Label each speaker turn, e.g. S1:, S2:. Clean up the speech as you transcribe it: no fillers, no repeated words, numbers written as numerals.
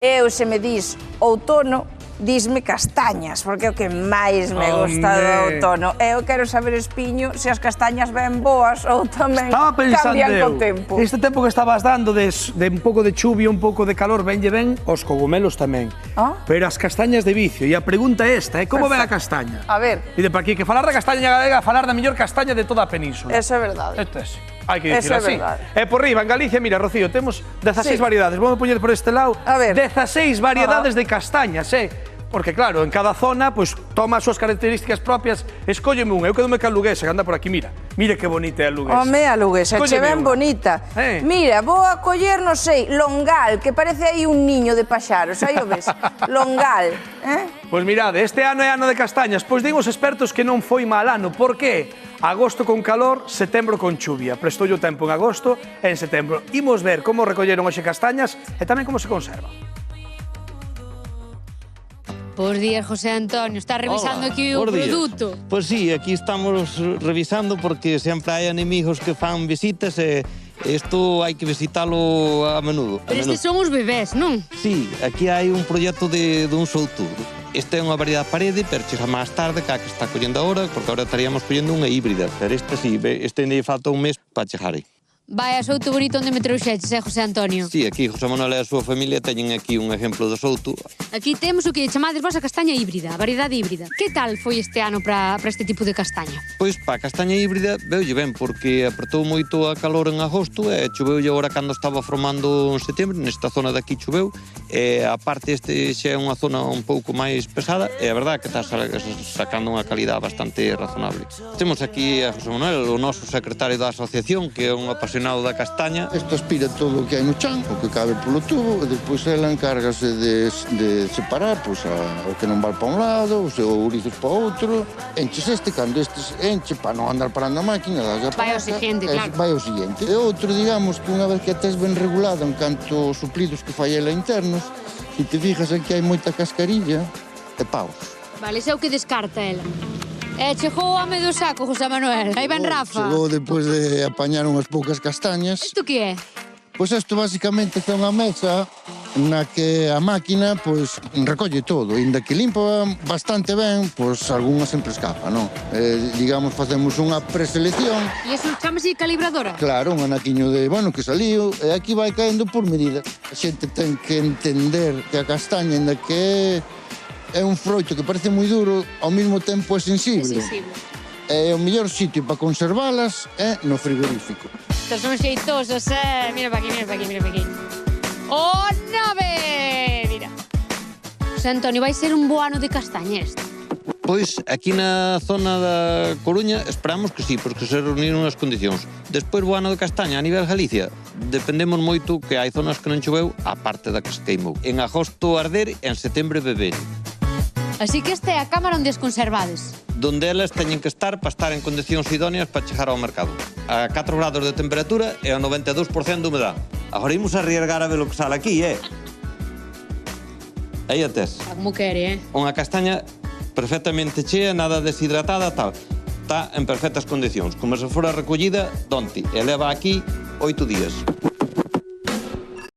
S1: Eu, se me dis outono, disme castañas, porque é o que máis me gusta do outono. Eu quero saber, Espiño, se as castañas ven boas ou tamén cambian co tempo.
S2: Este tempo que estabas dando de un pouco de chuvia, un pouco de calor, venlle ben os cogomelos tamén. Pero as castañas de vicio. E a pregunta é esta, como ven a castaña?
S1: A ver.
S2: E de para aquí, que falar da castaña galega, falar da mellor castaña de toda a península.
S1: Eso é verdade.
S2: Isto é así. Hai que dicir así.
S1: Eso é verdade.
S2: E por riba, en Galicia, mira, Rocío, temos 16 variedades. Vamos a poñer por este lado 16 variedades de castañas, Porque, claro, en cada zona, pois, toma as súas características propias. Escólleme unha, eu quedome ca luguesa, que anda por aquí, mira. Mira que bonita é a luguesa.
S1: Home, a luguesa, che ben bonita. Mira, vou a coller, non sei, longal, que parece aí un niño de paxaros, aí o ves? Longal,
S2: Pois mirade, este ano é ano de castañas, pois din os expertos que non foi mal ano. Por qué? Agosto con calor, setembro con chuvia. Prestou o tempo en agosto e en setembro. Imos ver como recolleron hoxe castañas e tamén como se conserva.
S3: Bos días, José Antonio. Está revisando aquí o produto.
S4: Pois sí, aquí estamos revisando porque sempre hai enemigos que fan visitas e isto hai que visitalo a menudo.
S3: Pero estes son os bebés, non?
S4: Sí, aquí hai un proxecto dun solturo. Esta é unha variedade parede, pero chega máis tarde que a que está collendo agora, porque agora estaríamos collendo unha híbrida. Pero esta sí, este ainda falta un mes para chegar aí.
S3: Vai a souto bonito onde me trouxeches, José Antonio?
S4: Sí, aquí José Manuel e a súa familia teñen aquí un exemplo de souto.
S3: Aquí temos o que chamades vos a castaña híbrida, a variedade híbrida. Que tal foi este ano para este tipo de castaña?
S4: Pois para a castaña híbrida veulle ben, porque apertou moito a calor en agosto e choveulle agora cando estaba formando en setembro, nesta zona de aquí choveu, e a parte este xa é unha zona un pouco máis pesada, e a verdade que está sacando unha calidad bastante razonable. Temos aquí a José Manuel, o noso secretario da asociación, que é un apasionado da castaña.
S5: Isto aspira todo o que hai no chan, o que cabe polo tubo, e depois ela encárgase de separar o que non vai para un lado, os ourizos para outro. Enches este, cando estes enche, para non andar parando a máquina,
S3: vai ao seguinte, claro.
S5: Vai ao seguinte. E outro, digamos, que unha vez que a tes ben regulada en canto aos suplidos que fai ela internos, se te fijas aquí hai moita cascarilla e paus.
S3: Vale, xa o que descarta ela. Chegou o home do saco, José Manuel. Aí ven Rafa.
S5: Chegou depois de apañar unhas poucas castañas.
S3: Isto que é?
S5: Pois isto basicamente é unha mesa na que a máquina pois recolle todo, inda que limpa bastante ben, pois algunha sempre escapa, non? Digamos, facemos unha preselección.
S3: E iso chamase calibradora?
S5: Claro, un anaquiño de, que saliu, e aquí vai caendo por medida. A xente ten que entender que a castaña, inda que é un froito que parece moi duro, ao mesmo tempo é sensible. E o mellor sitio para conservalas é no frigorífico.
S3: Estos son xeitosos, Mira pa aquí, mira pa aquí, mira pa aquí. ¡Oh, 9! Mira. José Antonio, vai ser un bo ano de castañas.
S4: Pois, aquí na zona da Coruña esperamos que sí, porque se reuniron as condicións. Despois, o ano de castaña a nivel Galicia, dependemos moito que hai zonas que non choveu, a parte da que se queimou. En agosto arder, en setembro beber.
S3: Así que esta é a cámara onde as conservades.
S4: Donde elas teñen que estar para estar en condicións idóneas para chegar ao mercado. A 4 grados de temperatura e a 92% de humedad. Agora imos a arriesgar a ver o que sale aquí, Aí a tes.
S3: Como quere,
S4: Unha castaña perfectamente chea, nada deshidratada, tal. Está en perfectas condicións. Como se fora recollida, donte. E leva aquí 8 días.